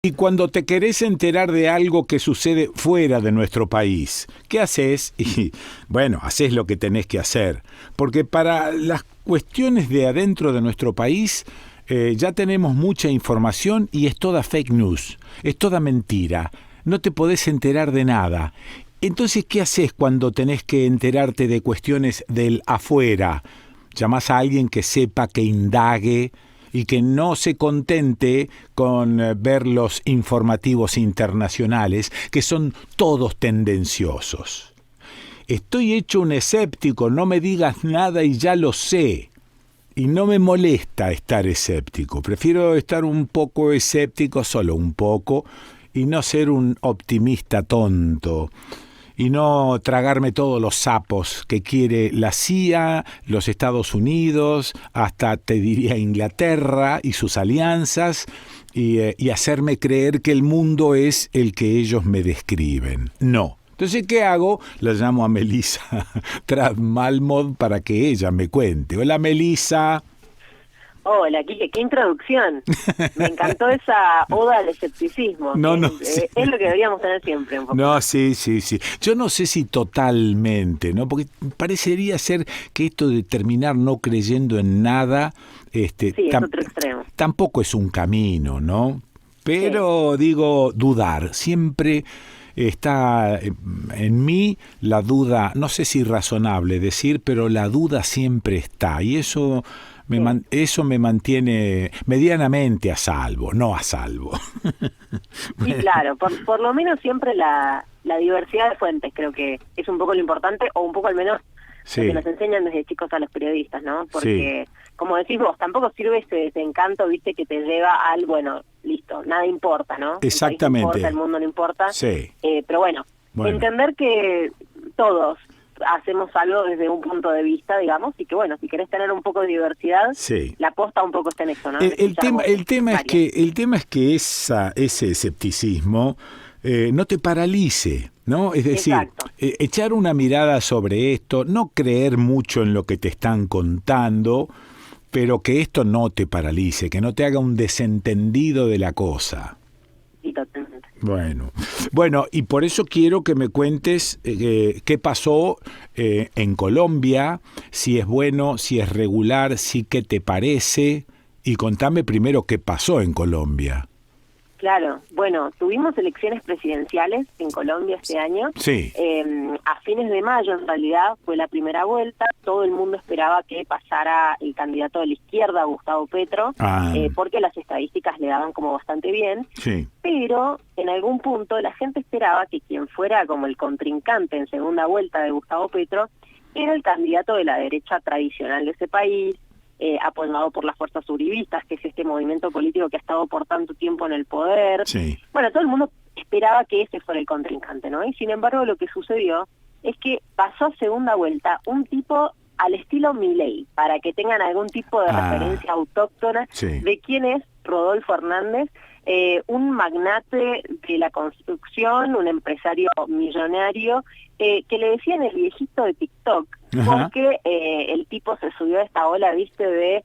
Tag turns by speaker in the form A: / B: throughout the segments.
A: Y cuando te querés enterar de algo que sucede fuera de nuestro país, ¿qué haces? Y bueno, haces lo que tenés que hacer. Porque para las cuestiones de adentro de nuestro país ya tenemos mucha información y es toda fake news, es toda mentira. No te podés enterar de nada. Entonces, ¿qué haces cuando tenés que enterarte de cuestiones del afuera? Llamás a alguien que sepa, que indague y que no se contente con ver los informativos internacionales, que son todos tendenciosos. Estoy hecho un escéptico, no me digas nada y ya lo sé. Y no me molesta estar escéptico. Prefiero estar un poco escéptico, solo un poco, y no ser un optimista tonto. Y no tragarme todos los sapos que quiere la CIA, los Estados Unidos, hasta te diría Inglaterra y sus alianzas, y hacerme creer que el mundo es el que ellos me describen. No. Entonces, ¿qué hago? La llamo a Melissa Trad-Malmod para que ella me cuente. Hola, Melissa.
B: Hola, Quique, qué introducción. Me encantó esa oda al escepticismo.
A: Sí.
B: Es lo que deberíamos tener siempre. Un poco.
A: No, sí. Yo no sé si totalmente, ¿no? Porque parecería ser que esto de terminar no creyendo en nada,
B: sí, es otro extremo.
A: Tampoco es un camino, ¿no? Pero digo, dudar. Siempre está en mí la duda, no sé si razonable decir, pero la duda siempre está. Y eso me mantiene medianamente a salvo, no a salvo.
B: Sí, claro, por lo menos siempre la diversidad de fuentes creo que es un poco lo importante, o un poco al menos lo que nos enseñan desde chicos a los periodistas, ¿no? Porque, como decís vos, tampoco sirve ese desencanto, viste, que te lleva al, bueno, listo, nada importa, ¿no?
A: Exactamente.
B: El país no importa, el mundo no importa.
A: Sí.
B: Pero bueno, entender que todos hacemos algo desde un punto de vista, digamos, y que bueno, si querés tener un poco de diversidad, la posta un poco está en eso, ¿no?
A: El tema es que ese escepticismo no te paralice, ¿no? Es decir, echar una mirada sobre esto, no creer mucho en lo que te están contando, pero que esto no te paralice, que no te haga un desentendido de la cosa.
B: Sí, totalmente.
A: Bueno, y por eso quiero que me cuentes qué pasó en Colombia, si es bueno, si es regular, si qué te parece, y contame primero qué pasó en Colombia.
B: Claro, bueno, tuvimos elecciones presidenciales en Colombia este año.
A: Sí.
B: A fines de mayo, en realidad, fue la primera vuelta. Todo el mundo esperaba que pasara el candidato de la izquierda, Gustavo Petro, porque las estadísticas le daban como bastante bien.
A: Sí.
B: Pero en algún punto la gente esperaba que quien fuera como el contrincante en segunda vuelta de Gustavo Petro era el candidato de la derecha tradicional de ese país, apoyado por las fuerzas uribistas, que es este movimiento político que ha estado por tanto tiempo en el poder.
A: Sí.
B: Bueno, todo el mundo esperaba que ese fuera el contrincante, ¿no? Y sin embargo lo que sucedió es que pasó a segunda vuelta un tipo al estilo Milei, para que tengan algún tipo de referencia autóctona de quién es Rodolfo Hernández, un magnate de la construcción, un empresario millonario, que le decían el viejito de TikTok, porque el tipo se subió a esta ola, viste, de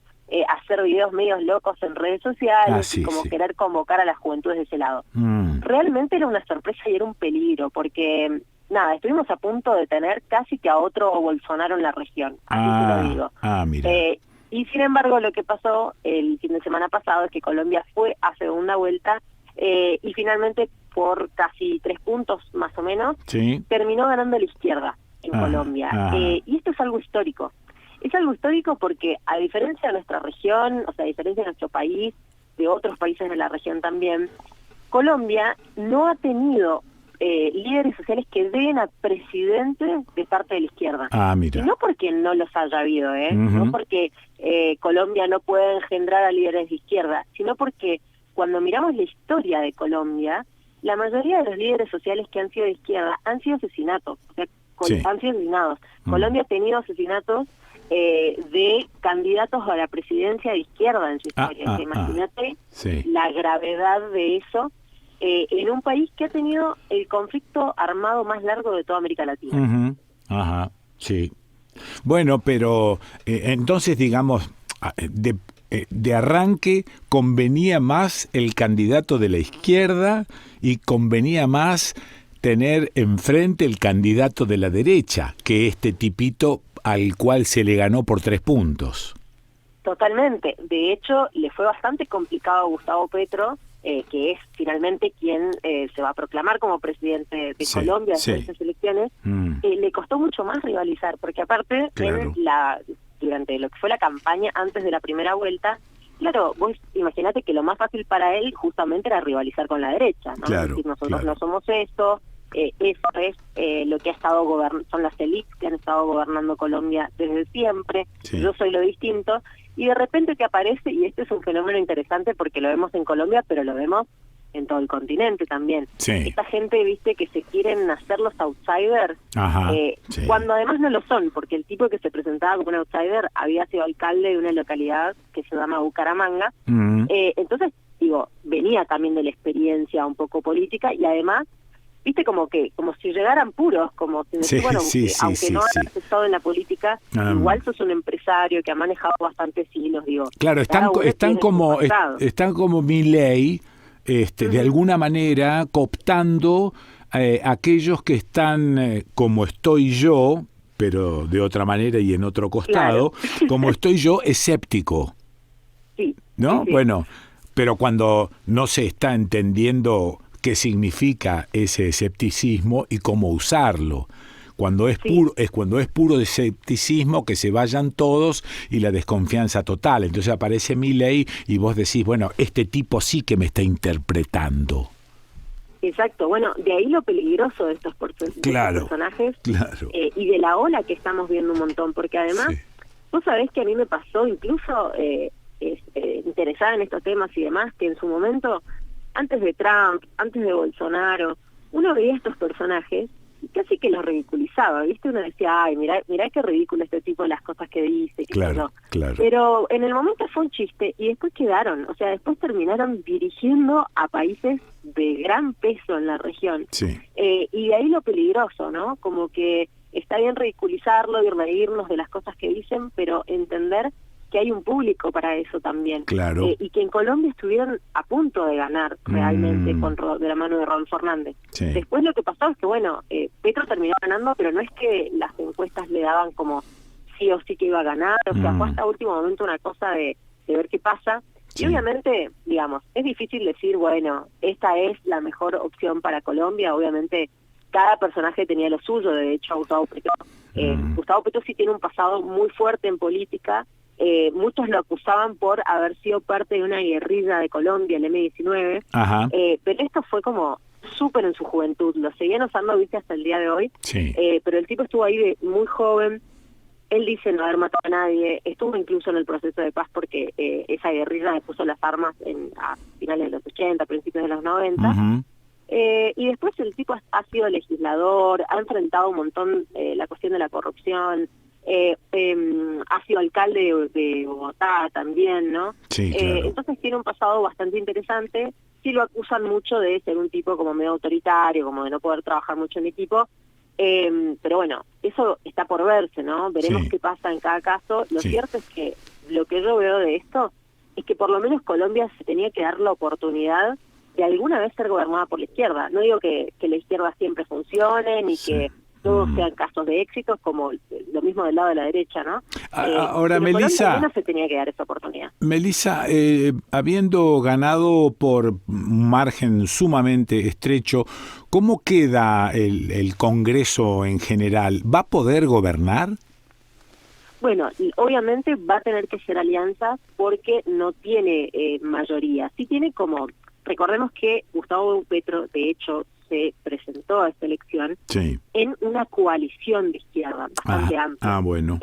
B: hacer videos medios locos en redes sociales, y como querer convocar a las juventudes de ese lado. Realmente era una sorpresa y era un peligro, porque nada, estuvimos a punto de tener casi que a otro Bolsonaro en la región, así te lo digo.
A: Mira.
B: Y sin embargo lo que pasó el fin de semana pasado es que Colombia fue a segunda vuelta y finalmente por casi 3 puntos más o menos terminó ganando la izquierda en Colombia. Y esto es algo histórico. Es algo histórico porque a diferencia de nuestra región, o sea, a diferencia de nuestro país, de otros países de la región también, Colombia no ha tenido líderes sociales que den a presidente de parte de la izquierda.
A: Mira.
B: Y no porque no los haya habido, no porque Colombia no puede engendrar a líderes de izquierda, sino porque cuando miramos la historia de Colombia, la mayoría de los líderes sociales que han sido de izquierda han sido asesinatos, o sea, han sido asesinados. Colombia ha tenido asesinatos de candidatos a la presidencia de izquierda en su historia. Imagínate la gravedad de eso en un país que ha tenido el conflicto armado más largo de toda América Latina.
A: Sí. Bueno, pero entonces, digamos, de arranque convenía más el candidato de la izquierda y convenía más tener enfrente el candidato de la derecha que este tipito al cual se le ganó por 3 puntos.
B: Totalmente. De hecho, le fue bastante complicado a Gustavo Petro, que es finalmente quien se va a proclamar como presidente de Colombia en estas elecciones. Le costó mucho más rivalizar, porque aparte, durante lo que fue la campaña antes de la primera vuelta, claro, vos imaginate que lo más fácil para él justamente era rivalizar con la derecha, ¿no?
A: Claro,
B: es decir, nosotros no somos esto, eso es lo que ha estado son las élites que han estado gobernando Colombia desde siempre, yo soy lo distinto, y de repente que aparece, y este es un fenómeno interesante porque lo vemos en Colombia, pero lo vemos en todo el continente también. Esta gente, viste, que se quieren hacer los outsiders, cuando además no lo son, porque el tipo que se presentaba como un outsider había sido alcalde de una localidad que se llama Bucaramanga, entonces, digo, venía también de la experiencia un poco política, y además, viste, como si llegaran puros, como si decir, aunque no hayas estado en la política, igual sos un empresario que ha manejado bastantes hilos, digo.
A: Claro, están como Milei, de alguna manera cooptando aquellos que están como estoy yo, pero de otra manera y en otro costado, como estoy yo, escéptico. ¿No? Bueno, pero cuando no se está entendiendo qué significa ese escepticismo y cómo usarlo. Cuando es puro escepticismo, que se vayan todos y la desconfianza total. Entonces aparece Milei y vos decís, bueno, este tipo sí que me está interpretando.
B: Exacto, bueno, de ahí lo peligroso de estos personajes y de la ola que estamos viendo un montón, porque además, vos sabés que a mí me pasó incluso interesada en estos temas y demás, que en su momento, antes de Trump, antes de Bolsonaro, uno veía a estos personajes y casi que los ridiculizaba, ¿viste? Uno decía, ay, mirá qué ridículo este tipo, las cosas que dice,
A: claro.
B: Pero en el momento fue un chiste y después quedaron, o sea, después terminaron dirigiendo a países de gran peso en la región. Y de ahí lo peligroso, ¿no? Como que está bien ridiculizarlo y reírnos de las cosas que dicen, pero entender que hay un público para eso también. Y que en Colombia estuvieron a punto de ganar realmente de la mano de Raúl Fernández. Después lo que pasó es que, bueno, Petro terminó ganando, pero no es que las encuestas le daban como sí o sí que iba a ganar, o sea, fue hasta último momento una cosa de ver qué pasa. Y obviamente, digamos, es difícil decir, bueno, esta es la mejor opción para Colombia. Obviamente, cada personaje tenía lo suyo. De hecho, Gustavo Petro sí tiene un pasado muy fuerte en política. Muchos lo acusaban por haber sido parte de una guerrilla de Colombia, el M-19, pero esto fue como súper en su juventud, lo seguían usando, viste, hasta el día de hoy, pero el tipo estuvo ahí de muy joven, él dice no haber matado a nadie, estuvo incluso en el proceso de paz porque esa guerrilla le puso las armas a finales de los 80, principios de los 90, y después el tipo ha sido legislador, ha enfrentado un montón la cuestión de la corrupción, ha sido alcalde de Bogotá también, ¿no? Entonces tiene un pasado bastante interesante. Sí lo acusan mucho de ser un tipo como medio autoritario, como de no poder trabajar mucho en equipo, pero bueno, eso está por verse, ¿no? Veremos qué pasa en cada caso. Lo cierto es que lo que yo veo de esto es que por lo menos Colombia se tenía que dar la oportunidad de alguna vez ser gobernada por la izquierda. No digo que la izquierda siempre funcione, ni que todos sean casos de éxitos, como lo mismo del lado de la derecha, ¿no?
A: Ahora, Melissa,
B: no se tenía que dar esa oportunidad.
A: Melissa, habiendo ganado por un margen sumamente estrecho, ¿cómo queda el Congreso en general? ¿Va a poder gobernar?
B: Bueno, obviamente va a tener que ser alianzas porque no tiene mayoría. Sí tiene como, recordemos que Gustavo Petro, de hecho, se presentó a esta elección en una coalición de izquierda bastante amplia.
A: Bueno.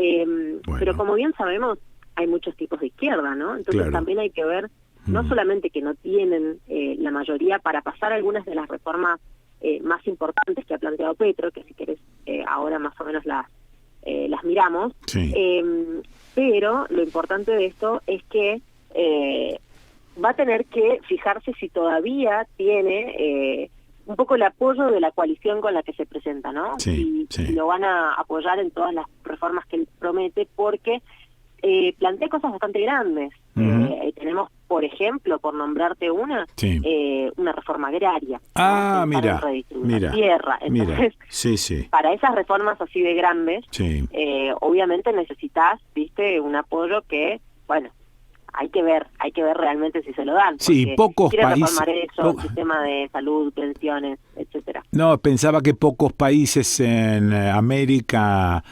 B: Pero como bien sabemos, hay muchos tipos de izquierda, ¿no? Entonces también hay que ver, no solamente que no tienen la mayoría para pasar algunas de las reformas más importantes que ha planteado Petro, que si querés ahora más o menos las miramos, pero lo importante de esto es que va a tener que fijarse si todavía tiene un poco el apoyo de la coalición con la que se presenta, ¿no? Si lo van a apoyar en todas las reformas que él promete, porque plantea cosas bastante grandes. Tenemos, por ejemplo, por nombrarte una reforma agraria.
A: Ah,
B: ¿no?
A: mira,
B: la tierra. Entonces, para esas reformas así de grandes, obviamente necesitas, viste, un apoyo que, bueno, hay que ver realmente si se lo dan.
A: Sí, pocos países.
B: Reformar eso, sistema de salud, pensiones, etcétera.
A: No, pensaba que pocos países en América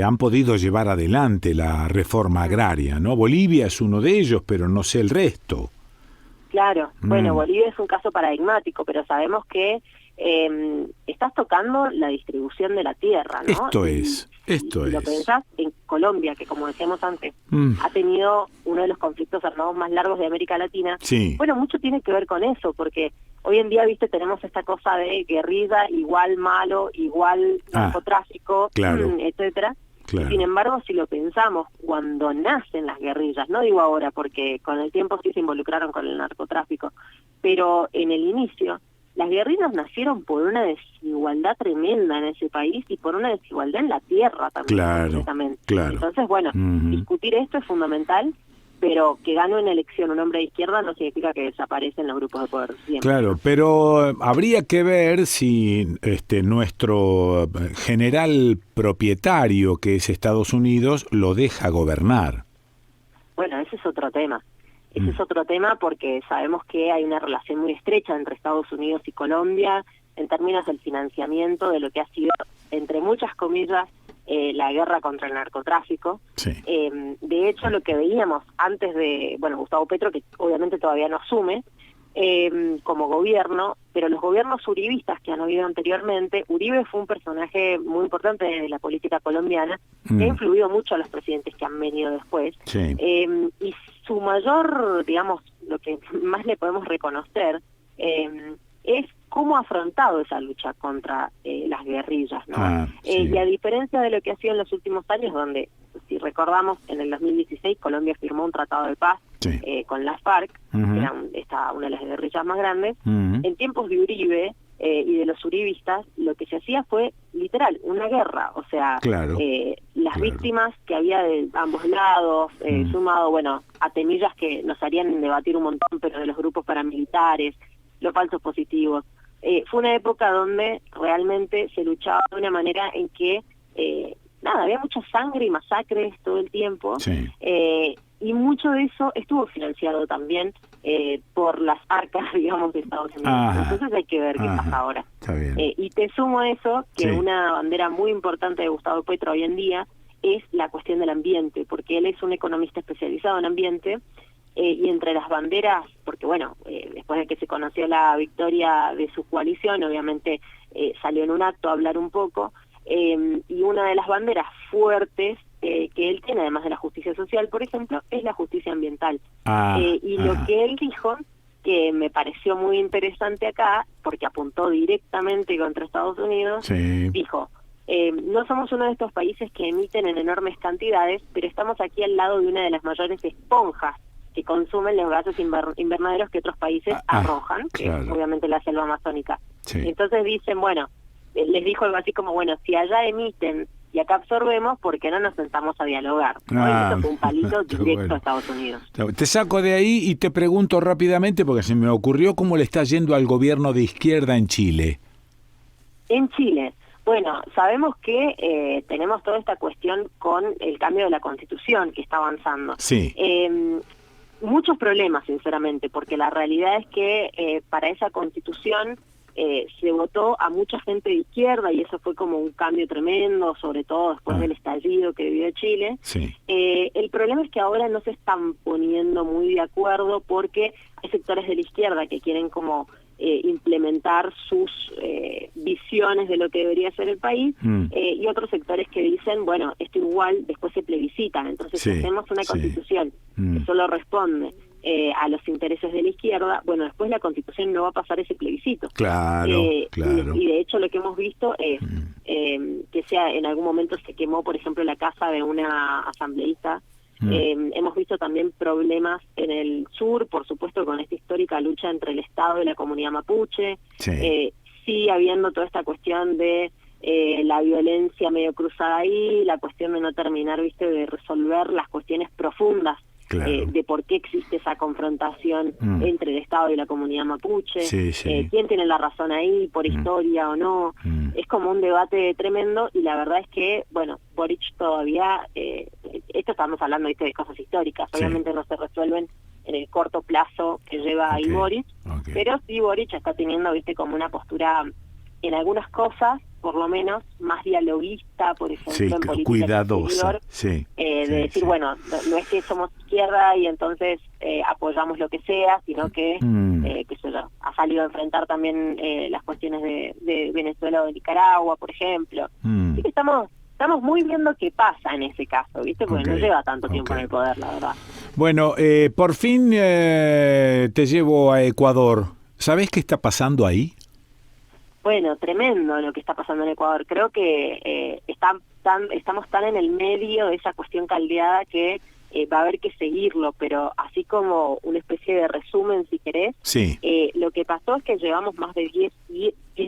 A: han podido llevar adelante la reforma agraria, ¿no? Bolivia es uno de ellos, pero no sé el resto.
B: Claro, bueno, Bolivia es un caso paradigmático, pero sabemos que estás tocando la distribución de la tierra, ¿no?
A: Esto es.
B: Lo pensás en Colombia, que como decíamos antes, ha tenido uno de los conflictos armados más largos de América Latina.
A: Sí.
B: Bueno, mucho tiene que ver con eso, porque hoy en día, viste, tenemos esta cosa de guerrilla igual malo, igual narcotráfico, etcétera. Claro. Sin embargo, si lo pensamos, cuando nacen las guerrillas, no digo ahora porque con el tiempo sí se involucraron con el narcotráfico, pero en el inicio, las guerrillas nacieron por una desigualdad tremenda en ese país y por una desigualdad en la tierra también.
A: Claro.
B: Entonces, bueno, discutir esto es fundamental, pero que gane una elección un hombre de izquierda no significa que desaparecen los grupos de poder. Siempre.
A: Claro, pero habría que ver si nuestro general propietario, que es Estados Unidos, lo deja gobernar.
B: Bueno, ese es otro tema. Ese es otro tema porque sabemos que hay una relación muy estrecha entre Estados Unidos y Colombia en términos del financiamiento de lo que ha sido, entre muchas comillas, la guerra contra el narcotráfico.
A: Sí.
B: De hecho, lo que veíamos antes de, Gustavo Petro, que obviamente todavía no asume como gobierno, pero los gobiernos uribistas que han habido anteriormente, Uribe fue un personaje muy importante de la política colombiana, que ha influido mucho a los presidentes que han venido después.
A: Sí.
B: Y su mayor, digamos, lo que más le podemos reconocer es cómo ha afrontado esa lucha contra las guerrillas, ¿no? Y a diferencia de lo que ha sido en los últimos años, donde, si recordamos, en el 2016 Colombia firmó un tratado de paz con las FARC, que era una de las guerrillas más grandes, en tiempos de Uribe y de los uribistas, lo que se hacía fue, literal, una guerra, o sea, las víctimas que había de ambos lados, sumado, a temillas que nos harían debatir un montón, pero de los grupos paramilitares, los falsos positivos. Fue una época donde realmente se luchaba de una manera en que, había mucha sangre y masacres todo el tiempo, y mucho de eso estuvo financiado también por las arcas, digamos, de Estados Unidos. Entonces hay que ver qué pasa ahora. Y te sumo a eso, que una bandera muy importante de Gustavo Petro hoy en día es la cuestión del ambiente, porque él es un economista especializado en ambiente, y entre las banderas, porque después de que se conoció la victoria de su coalición, obviamente salió en un acto a hablar un poco, y una de las banderas fuertes que él tiene, además de la justicia social, por ejemplo, es la justicia ambiental. Lo que él dijo, que me pareció muy interesante acá, porque apuntó directamente contra Estados Unidos, dijo: no somos uno de estos países que emiten en enormes cantidades, pero estamos aquí al lado de una de las mayores esponjas que consumen los gases invernaderos que otros países arrojan, que es obviamente la selva amazónica. Entonces dicen, les dijo algo así como, si allá emiten y acá absorbemos, ¿por qué no nos sentamos a dialogar? Eso fue un palito directo a Estados Unidos.
A: Te saco de ahí y te pregunto rápidamente, porque se me ocurrió, cómo le está yendo al gobierno de izquierda en Chile.
B: En Chile, sabemos que tenemos toda esta cuestión con el cambio de la Constitución que está avanzando. Muchos problemas, sinceramente, porque la realidad es que para esa Constitución se votó a mucha gente de izquierda y eso fue como un cambio tremendo, sobre todo después del estallido que vivió Chile. El problema es que ahora no se están poniendo muy de acuerdo porque hay sectores de la izquierda que quieren como implementar sus visiones de lo que debería ser el país, y otros sectores que dicen, esto igual después se plebiscita, entonces si hacemos una constitución que solo responde a los intereses de la izquierda, después la Constitución no va a pasar ese plebiscito. Y de hecho lo que hemos visto es que en algún momento se quemó, por ejemplo, la casa de una asambleísta. Hemos visto también problemas en el sur, por supuesto, con esta histórica lucha entre el Estado y la comunidad mapuche. Sigue habiendo toda esta cuestión de la violencia medio cruzada ahí, la cuestión de no terminar, de resolver las cuestiones profundas
A: claro.
B: de por qué existe esa confrontación entre el Estado y la comunidad mapuche,
A: Sí, sí.
B: quién tiene la razón ahí, por historia o no. Es como un debate tremendo y la verdad es que, bueno, Boric todavía, esto estamos hablando, ¿viste?, de cosas históricas,
A: Sí.
B: obviamente no se resuelven en el corto plazo que lleva ahí Boric, pero sí Boric está teniendo, ¿viste?, como una postura en algunas cosas, por lo menos, más dialoguista, por ejemplo,
A: Sí,
B: en política
A: cuidadosa,
B: exterior,
A: sí,
B: de
A: sí,
B: decir,
A: sí.
B: bueno, no es que somos izquierda y entonces apoyamos lo que sea, sino que, qué sé yo, ha salido a enfrentar también las cuestiones de Venezuela o de Nicaragua, por ejemplo. Así que estamos muy viendo qué pasa en ese caso, ¿viste? Porque no lleva tanto tiempo en el poder, la verdad.
A: Bueno, por fin te llevo a Ecuador. ¿Sabés qué está pasando ahí?
B: Bueno, tremendo lo que está pasando en Ecuador. Creo que estamos tan en el medio de esa cuestión caldeada que va a haber que seguirlo, pero así como una especie de resumen, si querés,
A: Sí.
B: Lo que pasó es que llevamos más de 10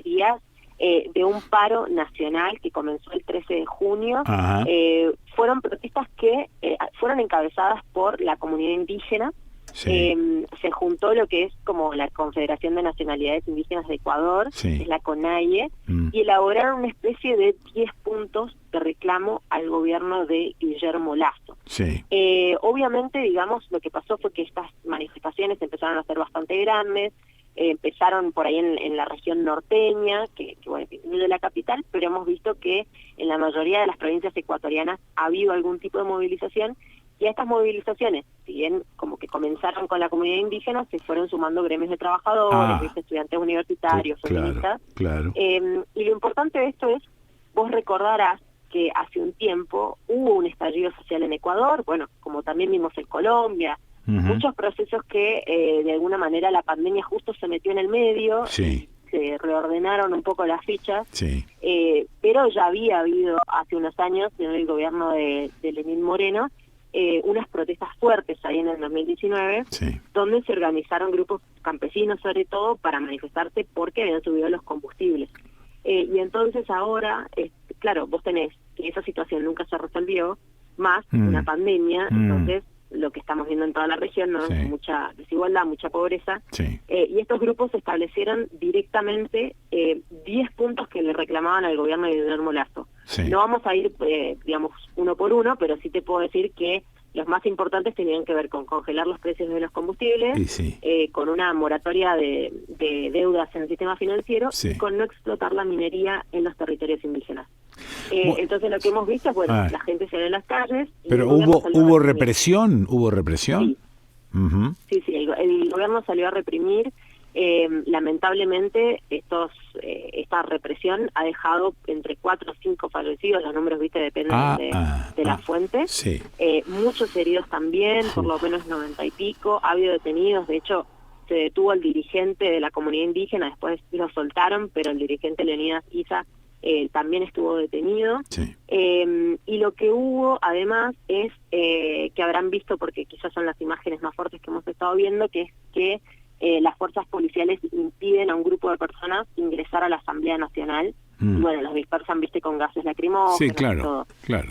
B: días de un paro nacional que comenzó el 13 de junio. Fueron protestas que fueron encabezadas por la comunidad indígena.
A: Sí.
B: Se juntó lo que es como la Confederación de Nacionalidades Indígenas de Ecuador,
A: Sí.
B: es la CONAIE, y elaboraron una especie de 10 puntos de reclamo al gobierno de Guillermo Lasso.
A: Sí.
B: Obviamente, digamos, lo que pasó fue que estas manifestaciones empezaron a ser bastante grandes, empezaron por ahí en la región norteña, que bueno, que incluye la capital, pero hemos visto que en la mayoría de las provincias ecuatorianas ha habido algún tipo de movilización. Y a estas movilizaciones, si bien como que comenzaron con la comunidad indígena, se fueron sumando gremios de trabajadores, estudiantes universitarios, feministas.
A: Claro.
B: Y lo importante de esto es, vos recordarás que hace un tiempo hubo un estallido social en Ecuador, bueno, como también vimos en Colombia, muchos procesos que de alguna manera la pandemia justo se metió en el medio,
A: Sí.
B: se reordenaron un poco las fichas,
A: Sí.
B: pero ya había habido hace unos años, en el gobierno de Lenín Moreno, unas protestas fuertes ahí en el 2019,
A: Sí.
B: donde se organizaron grupos campesinos sobre todo para manifestarse porque habían subido los combustibles. Y entonces ahora, claro, vos tenés que esa situación nunca se resolvió, más una pandemia, entonces lo que estamos viendo en toda la región, ¿no?
A: Sí.
B: Mucha desigualdad, mucha pobreza,
A: Sí.
B: y estos grupos establecieron directamente 10 puntos que le reclamaban al gobierno de Guillermo Lasso.
A: Sí.
B: No vamos a ir, digamos, uno por uno, pero sí te puedo decir que los más importantes tenían que ver con congelar los precios de los combustibles,
A: Y sí.
B: con una moratoria de deudas en el sistema financiero,
A: Sí.
B: y con no explotar la minería en los territorios indígenas. Entonces lo que hemos visto es, bueno, la gente se ve en las calles. Y
A: Pero
B: el gobierno
A: hubo
B: salió a reprimir.
A: represión, hubo represión.
B: Sí. Sí, el gobierno salió a reprimir. Lamentablemente esta represión ha dejado entre 4 o 5 fallecidos, los números, viste, dependen de la fuente.
A: Sí.
B: Muchos heridos también, por lo menos 90 y pico. Ha habido detenidos, de hecho se detuvo al dirigente de la comunidad indígena, después lo soltaron, pero el dirigente Leonidas Issa también estuvo detenido.
A: Sí.
B: Y lo que hubo además es que habrán visto, porque quizás son las imágenes más fuertes que hemos estado viendo, que es que las fuerzas policiales impiden a un grupo de personas ingresar a la Asamblea Nacional. Y bueno, los dispersan, viste, con gases lacrimógenos.
A: Sí,
B: y
A: claro,
B: todo.
A: claro.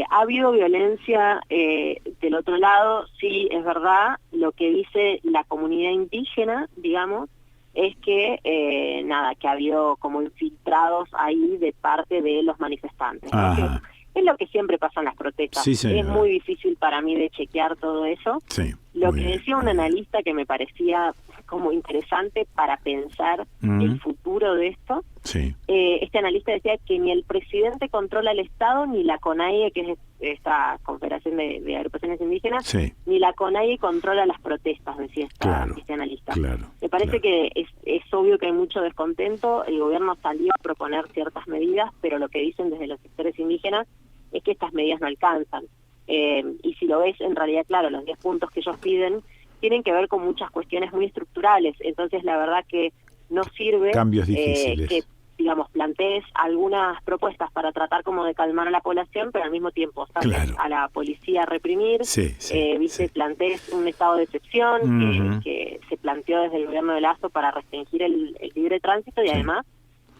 B: Ha habido violencia del otro lado, sí, es verdad. Lo que dice la comunidad indígena, digamos, es que que ha habido como infiltrados ahí de parte de los manifestantes, ¿no? Que es lo que siempre pasa en las protestas.
A: Sí, señora.
B: Es muy difícil para mí de chequear todo eso.
A: Sí.
B: Lo que decía un analista que me parecía como interesante para pensar el futuro de esto,
A: Sí.
B: este analista decía que ni el presidente controla el Estado, ni la CONAIE, que es esta Confederación de Agrupaciones Indígenas,
A: Sí.
B: ni la CONAIE controla las protestas, decía este analista.
A: Claro.
B: Me parece que es obvio que hay mucho descontento, el gobierno salió a proponer ciertas medidas, pero lo que dicen desde los sectores indígenas es que estas medidas no alcanzan. Y si lo ves, en realidad, claro, los 10 puntos que ellos piden tienen que ver con muchas cuestiones muy estructurales, entonces la verdad que no sirve
A: Cambios difíciles.
B: que, digamos, plantees algunas propuestas para tratar como de calmar a la población, pero al mismo tiempo saques a la policía a reprimir, plantees un estado de excepción que se planteó desde el gobierno de Lasso para restringir el libre tránsito y además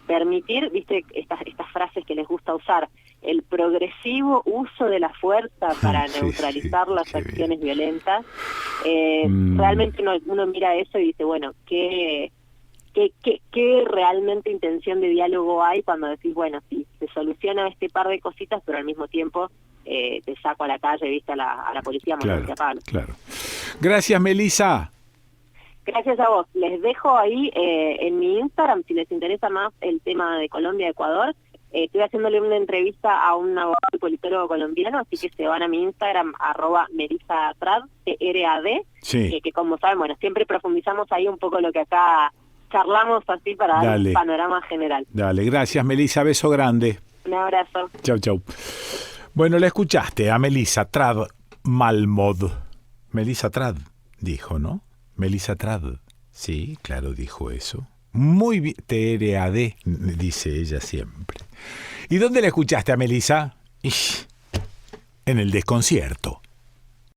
B: permitir, viste, estas frases que les gusta usar, el progresivo uso de la fuerza para
A: Sí,
B: neutralizar
A: sí,
B: las
A: qué
B: acciones violentas.
A: Mm.
B: Realmente uno mira eso y dice, bueno, ¿qué realmente intención de diálogo hay cuando decís, bueno, sí, se soluciona este par de cositas, pero al mismo tiempo te saco a la calle, viste, a la policía
A: Claro,
B: montándose a palo?
A: claro. Gracias, Melissa.
B: Gracias a vos. Les dejo ahí en mi Instagram, si les interesa más el tema de Colombia-Ecuador. Estoy haciéndole una entrevista a un abogado y politólogo colombiano, así que se van a mi Instagram, @MelissaTrad, TRAD,
A: Sí,
B: que como saben, bueno, siempre profundizamos ahí un poco lo que acá charlamos así para dar un
A: dale,
B: panorama general.
A: dale. Gracias, Melissa. Beso grande.
B: Un abrazo.
A: Chau, chau. Bueno, la escuchaste a Melissa Trad Malmod. Melissa Trad, dijo, ¿no? Melissa Trad. Sí, claro, dijo eso. Muy bien. TRAD, dice ella siempre. ¿Y dónde la escuchaste a Melissa? En el desconcierto.